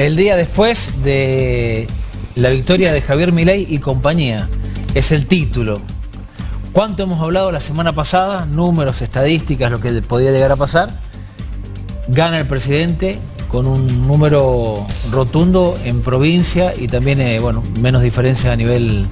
El día después de la victoria de Javier Milei y compañía, es el título. ¿Cuánto hemos hablado la semana pasada? Números, estadísticas, lo que podía llegar a pasar. Gana el presidente con un número rotundo en provincia y también, bueno, menos diferencia a nivel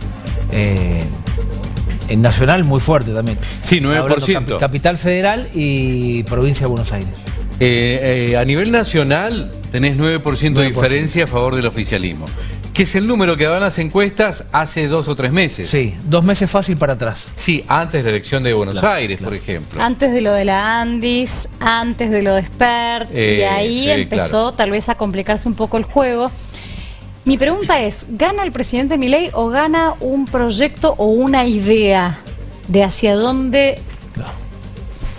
en nacional, muy fuerte también. Sí, 9%. Capital Federal y provincia de Buenos Aires. A nivel nacional tenés 9% de diferencia a favor del oficialismo, que es el número que daban las encuestas hace 2 o 3 meses. Sí, 2 meses fácil para atrás. Sí, antes de la elección de Buenos Aires, por ejemplo. Antes de lo de la Andis, antes de lo de Spert, y ahí sí, empezó tal vez a complicarse un poco el juego. Mi pregunta es, ¿gana el presidente Milei o gana un proyecto o una idea de hacia dónde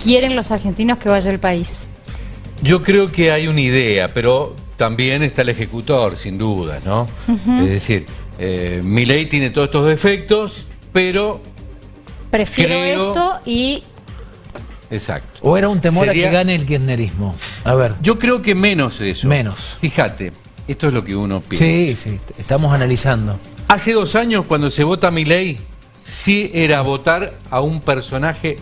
quieren los argentinos que vaya el país? Yo creo que hay una idea, pero también está el ejecutor, sin duda, ¿no? Es decir, Milei tiene todos estos defectos, pero prefiero esto y... Exacto. ¿O era un temor a que gane el kirchnerismo? A ver. Yo creo que menos eso. Menos. Fíjate, esto es lo que uno piensa. Sí, sí, estamos analizando. Hace 2 años, cuando se vota Milei, sí era votar a un personaje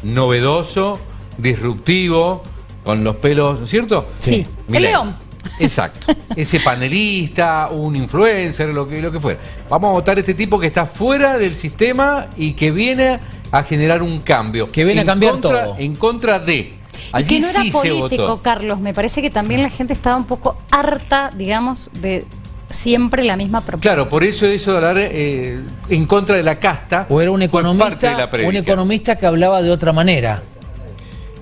novedoso, disruptivo, con los pelos, ¿no es cierto? Sí, Milei. el león. Exacto. Ese panelista, un influencer, lo que fuera. Vamos a votar a este tipo que está fuera del sistema y que viene a generar un cambio. Que viene a cambiar todo. En contra de. Allí y que no era sí político, Carlos. Me parece que también la gente estaba un poco harta, digamos, de siempre la misma propuesta. Claro, por eso de hablar en contra de la casta. O era un economista que hablaba de otra manera.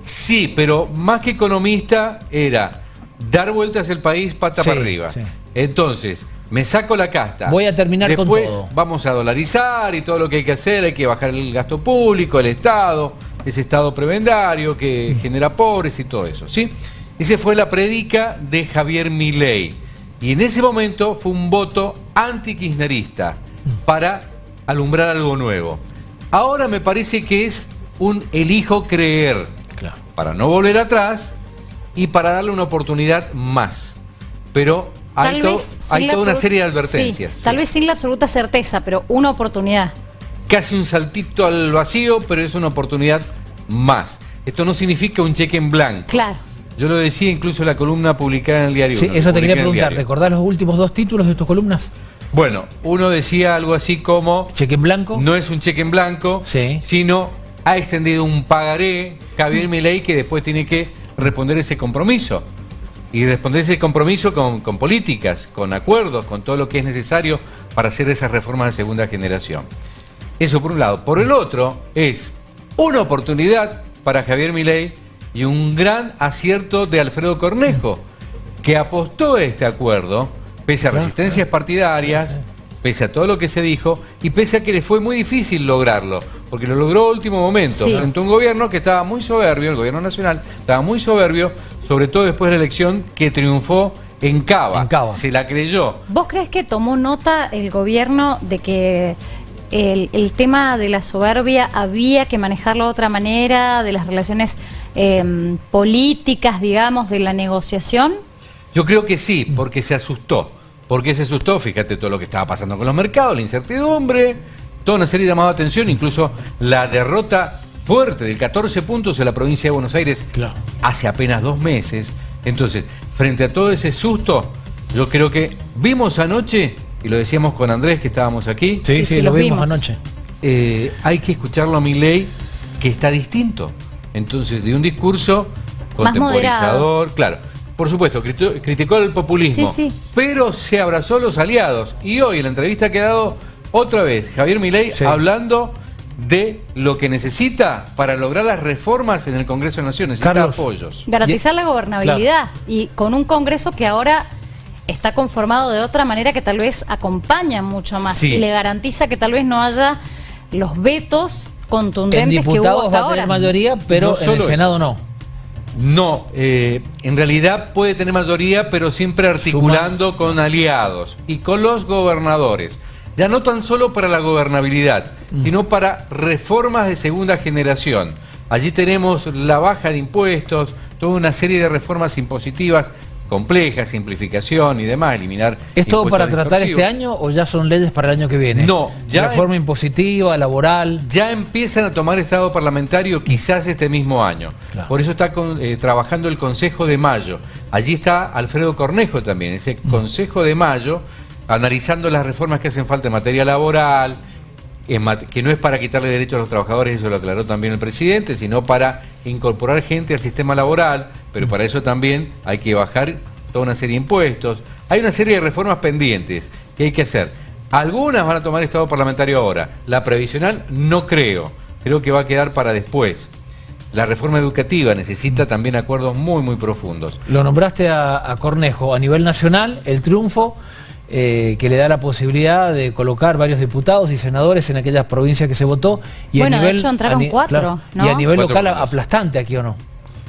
Sí, pero más que economista era dar vueltas el país pata para arriba. Sí. Entonces, me saco la casta. Voy a terminar después, con todo. Después vamos a dolarizar y todo lo que hay que hacer. Hay que bajar el gasto público, el Estado, ese Estado prebendario que genera pobres y todo eso, ¿sí? Esa fue la predica de Javier Milei. Y en ese momento fue un voto anti-kirchnerista para alumbrar algo nuevo. Ahora me parece que es un elijo creer. Claro. Para no volver atrás y para darle una oportunidad más. Pero hay toda una serie de advertencias. Sí, tal vez sin la absoluta certeza, pero una oportunidad. Casi un saltito al vacío, pero es una oportunidad más. Esto no significa un cheque en blanco. Claro. Yo lo decía incluso en la columna publicada en el diario. Sí, eso te quería preguntar. ¿Recordás los últimos 2 títulos de tus columnas? Bueno, uno decía algo así como... ¿Cheque en blanco? No es un cheque en blanco, sí, sino ha extendido un pagaré Javier Milei que después tiene que responder ese compromiso. Y responder ese compromiso con políticas, con acuerdos, con todo lo que es necesario para hacer esas reformas de segunda generación. Eso por un lado. Por el otro, es una oportunidad para Javier Milei y un gran acierto de Alfredo Cornejo, que apostó a este acuerdo, pese a resistencias partidarias, pese a todo lo que se dijo, y pese a que le fue muy difícil lograrlo, porque lo logró a último momento, frente a un gobierno que estaba muy soberbio, el gobierno nacional estaba muy soberbio, sobre todo después de la elección que triunfó en Cava. Se la creyó. ¿Vos crees que tomó nota el gobierno de que el tema de la soberbia había que manejarlo de otra manera, de las relaciones políticas, digamos, de la negociación? Yo creo que sí, porque se asustó. ¿Por qué se asustó? Fíjate todo lo que estaba pasando con los mercados, la incertidumbre, toda una serie de llamadas de atención, incluso la derrota fuerte de 14 puntos en la provincia de Buenos Aires hace apenas 2 meses. Entonces, frente a todo ese susto, yo creo que vimos anoche, y lo decíamos con Andrés que estábamos aquí. Sí, lo vimos anoche. Hay que escucharlo a Milei, que está distinto. Entonces, de un discurso contemporizador, claro. Por supuesto, criticó el populismo, pero se abrazó a los aliados. Y hoy, en la entrevista que ha dado otra vez Javier Milei, hablando de lo que necesita para lograr las reformas en el Congreso de Naciones. Necesita apoyos. Garantizar la gobernabilidad. Y con un Congreso que ahora está conformado de otra manera que tal vez acompaña mucho más. Y le garantiza que tal vez no haya los vetos contundentes que hubo hasta ahora. En diputados va a tener mayoría, pero en el Senado no. No, en realidad puede tener mayoría, pero siempre articulando con aliados y con los gobernadores. Ya no tan solo para la gobernabilidad, sino para reformas de segunda generación. Allí tenemos la baja de impuestos, toda una serie de reformas impositivas complejas, simplificación y demás, eliminar. ¿Es todo para impuestos tratar extorsivos. este año o ya son leyes para el año que viene? No, ya reforma impositiva, laboral. Ya empiezan a tomar estado parlamentario quizás este mismo año. Claro. Por eso está trabajando el Consejo de Mayo. Allí está Alfredo Cornejo también, ese Consejo de Mayo, analizando las reformas que hacen falta en materia laboral, que no es para quitarle derechos a los trabajadores, eso lo aclaró también el presidente, sino para incorporar gente al sistema laboral, pero para eso también hay que bajar toda una serie de impuestos. Hay una serie de reformas pendientes que hay que hacer. Algunas van a tomar estado parlamentario ahora. La previsional no creo que va a quedar para después. La reforma educativa necesita también acuerdos muy, muy profundos. Lo nombraste a Cornejo. A nivel nacional, el triunfo que le da la posibilidad de colocar varios diputados y senadores en aquellas provincias que se votó. Y Bueno, a nivel, de hecho entraron 4, ¿no? Y a nivel 4 local puntos. aplastante aquí, ¿o no?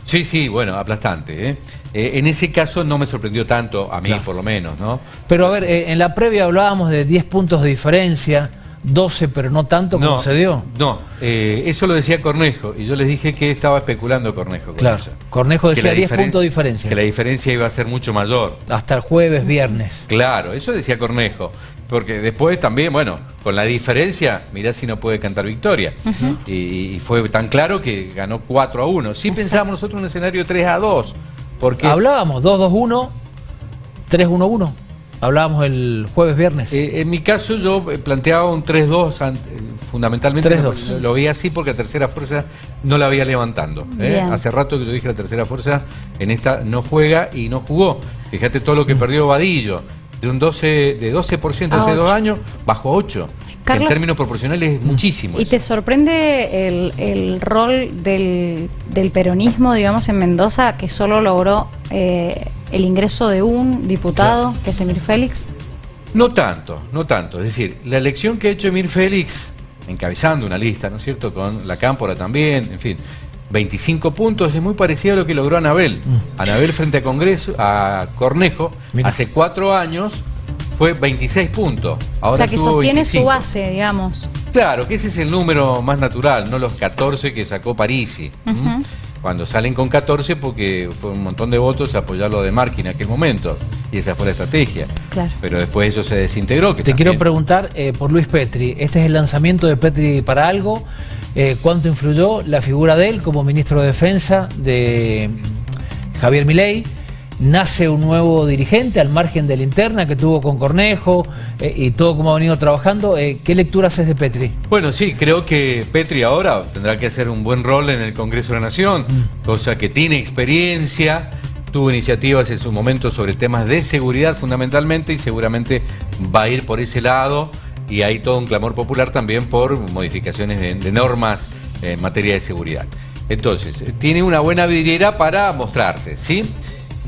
Sí, bueno, aplastante. En ese caso no me sorprendió tanto, a mí Claro. por lo menos, ¿no? Pero a ver, en la previa hablábamos de 10 puntos de diferencia, 12, pero no tanto como se dio. No, eso lo decía Cornejo, y yo les dije que estaba especulando Cornejo. Con Claro, eso. Cornejo Que decía la 10 diferen- puntos de diferencia. Que la diferencia iba a ser mucho mayor. Hasta el jueves, viernes. Claro, eso decía Cornejo. Porque después también, bueno, con la diferencia, mirá si no puede cantar victoria. Y fue tan claro que ganó 4-1. Sí pensábamos nosotros en un escenario 3-2. Porque Hablábamos 2-2-1, 3-1-1. Hablábamos el jueves, viernes. en mi caso yo planteaba un 3-2, fundamentalmente 3-2. lo veía así porque la tercera fuerza no la veía levantando. Bien. Hace rato que yo dije la tercera fuerza en esta no juega y no jugó. Fíjate todo lo que perdió Vadillo. De 12% A hace 2 8. años, bajó 8. Carlos, En términos proporcionales es muchísimo. ¿Y eso. te sorprende el rol del peronismo, digamos, en Mendoza, que solo logró el ingreso de un diputado, que es Emir Félix? No tanto. Es decir, la elección que ha hecho Emir Félix, encabezando una lista, ¿no es cierto?, con la Cámpora también, en fin, 25 puntos, es muy parecido a lo que logró Anabel. Anabel frente a Cornejo, Mira. hace 4 años fue 26 puntos. Ahora O sea, que tuvo sostiene 25. su base, digamos. Claro, que ese es el número más natural, no los 14 que sacó Parisi. Ujú. Cuando salen con 14 porque fue un montón de votos a apoyar lo de Marchi en aquel momento. Y esa fue la estrategia. Claro. Pero después eso se desintegró. Que Te quiero también- preguntar por Luis Petri. Este es el lanzamiento de Petri para algo. ¿Cuánto influyó la figura de él como ministro de Defensa de Javier Milei? Nace un nuevo dirigente al margen de la interna que tuvo con Cornejo y todo como ha venido trabajando. ¿Qué lectura haces de Petri? Bueno, sí, creo que Petri ahora tendrá que hacer un buen rol en el Congreso de la Nación, cosa que tiene experiencia, tuvo iniciativas en su momento sobre temas de seguridad fundamentalmente y seguramente va a ir por ese lado y hay todo un clamor popular también por modificaciones de normas en materia de seguridad. Entonces, tiene una buena vidriera para mostrarse, ¿sí?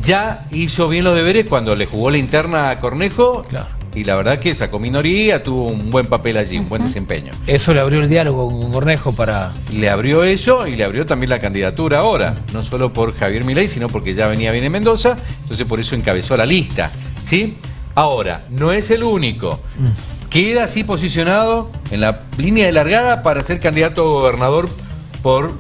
Ya hizo bien los deberes cuando le jugó la interna a Cornejo. Claro. Y la verdad que sacó minoría, tuvo un buen papel allí, un buen desempeño. Eso le abrió el diálogo con Cornejo para... Le abrió eso y le abrió también la candidatura ahora, no solo por Javier Milei, sino porque ya venía bien en Mendoza, entonces por eso encabezó la lista, ¿sí? Ahora, no es el único. Queda así posicionado en la línea de largada para ser candidato a gobernador por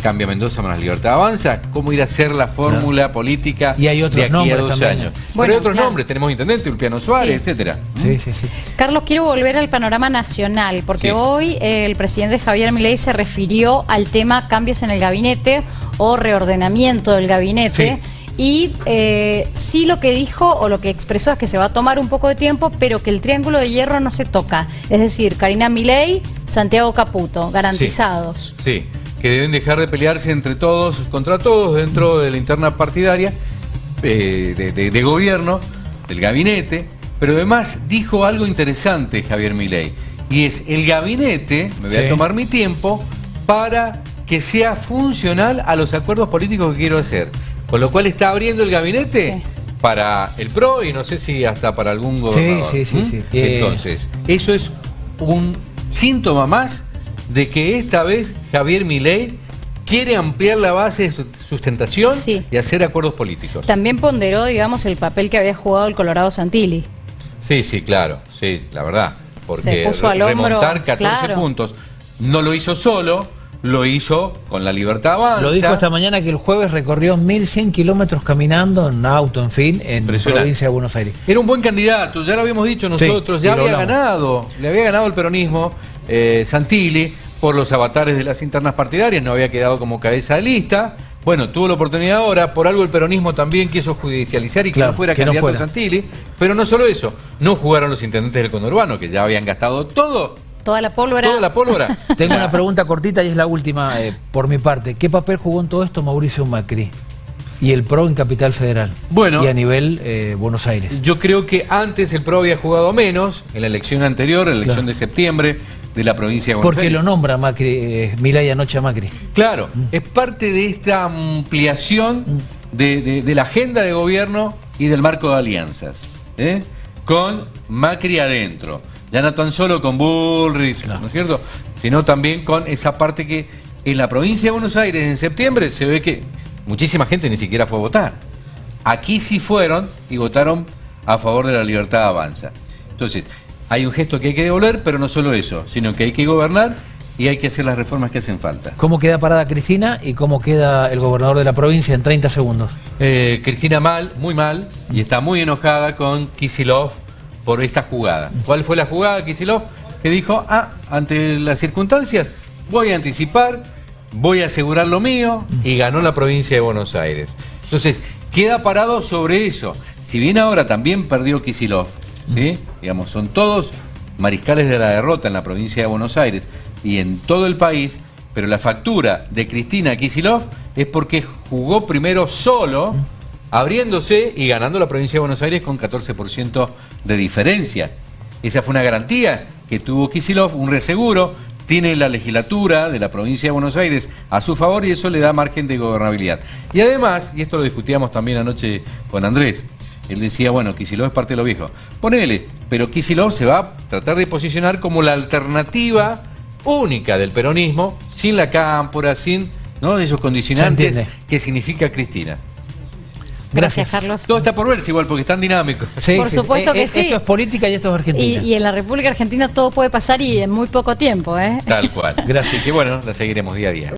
Cambia Mendoza más Libertad Avanza. ¿Cómo ir a ser la fórmula política Y hay otros de aquí a nombres 12 también. años? Bueno, Pero hay otros claro. nombres, tenemos intendente, Ulpiano Suárez, Sí. etcétera. Sí, sí, sí. Carlos, quiero volver al panorama nacional, porque Sí. hoy el presidente Javier Milei se refirió al tema cambios en el gabinete o reordenamiento del gabinete. Y sí lo que dijo o lo que expresó es que se va a tomar un poco de tiempo, pero que el triángulo de hierro no se toca. Es decir, Karina Milei, Santiago Caputo, garantizados. Sí, que deben dejar de pelearse entre todos, contra todos, dentro de la interna partidaria de gobierno, del gabinete, pero además dijo algo interesante Javier Milei, y es el gabinete, me voy Sí. a tomar mi tiempo, para que sea funcional a los acuerdos políticos que quiero hacer. Con lo cual está abriendo el gabinete Sí. para el PRO y no sé si hasta para algún gobernador. Sí, sí, ¿Mm? sí. Entonces, eso es un síntoma más de que esta vez Javier Milei quiere ampliar la base de sustentación Sí. y hacer acuerdos políticos. También ponderó, digamos, el papel que había jugado el Colorado Santilli. Sí, sí, claro, sí, la verdad. Porque Se puso al hombro, remontar 14 claro. puntos no lo hizo solo, lo hizo con La Libertad Avanza. Lo dijo esta mañana que el jueves recorrió 1100 kilómetros caminando en auto, en fin, en provincia de Buenos Aires. Era un buen candidato, ya lo habíamos dicho nosotros, Sí, ya y lo había hablamos. ganado, le había ganado el peronismo Santilli por los avatares de las internas partidarias, no había quedado como cabeza de lista. Bueno, tuvo la oportunidad ahora, por algo el peronismo también quiso judicializar y que Claro, no fuera que no candidato fuera. Santilli, pero no solo eso, no jugaron los intendentes del conurbano, que ya habían gastado toda Toda la pólvora. Tengo una pregunta cortita y es la última por mi parte. ¿Qué papel jugó en todo esto Mauricio Macri y el PRO en Capital Federal? Bueno, y a nivel Buenos Aires. Yo creo que antes el PRO había jugado menos, en la elección anterior, en la elección de septiembre de la provincia de Buenos Porque Aires. lo nombra Macri, Milei anoche a Macri. Claro, es parte de esta ampliación de la agenda de gobierno y del marco de alianzas, con Macri adentro. Ya no tan solo con Bullrich, ¿no es cierto? Sino también con esa parte que en la provincia de Buenos Aires en septiembre se ve que muchísima gente ni siquiera fue a votar. Aquí sí fueron y votaron a favor de La Libertad Avanza. Entonces, hay un gesto que hay que devolver, pero no solo eso, sino que hay que gobernar y hay que hacer las reformas que hacen falta. ¿Cómo queda parada Cristina y cómo queda el gobernador de la provincia en 30 segundos? Cristina mal, muy mal, y está muy enojada con Kicillof por esta jugada. ¿Cuál fue la jugada, Kicillof? Que dijo, ante las circunstancias, voy a anticipar, voy a asegurar lo mío, y ganó la provincia de Buenos Aires. Entonces, queda parado sobre eso. Si bien ahora también perdió Kicillof, ¿sí? Digamos, son todos mariscales de la derrota en la provincia de Buenos Aires y en todo el país, pero la factura de Cristina Kicillof es porque jugó primero solo, abriéndose y ganando la provincia de Buenos Aires con 14% de diferencia. Esa fue una garantía que tuvo Kicillof, un reseguro, tiene la legislatura de la provincia de Buenos Aires a su favor y eso le da margen de gobernabilidad. Y además, y esto lo discutíamos también anoche con Andrés, él decía, bueno, Kicillof es parte de lo viejo. Ponele, pero Kicillof se va a tratar de posicionar como la alternativa única del peronismo, sin la cámpora, sin esos condicionantes que significa Cristina. Gracias, Carlos. Todo está por verse igual, porque es tan dinámico. Sí, Por supuesto que sí. Esto es política y esto es Argentina. Y en la República Argentina todo puede pasar y en muy poco tiempo, ¿eh? Tal cual. Gracias. Así que bueno, la seguiremos día a día.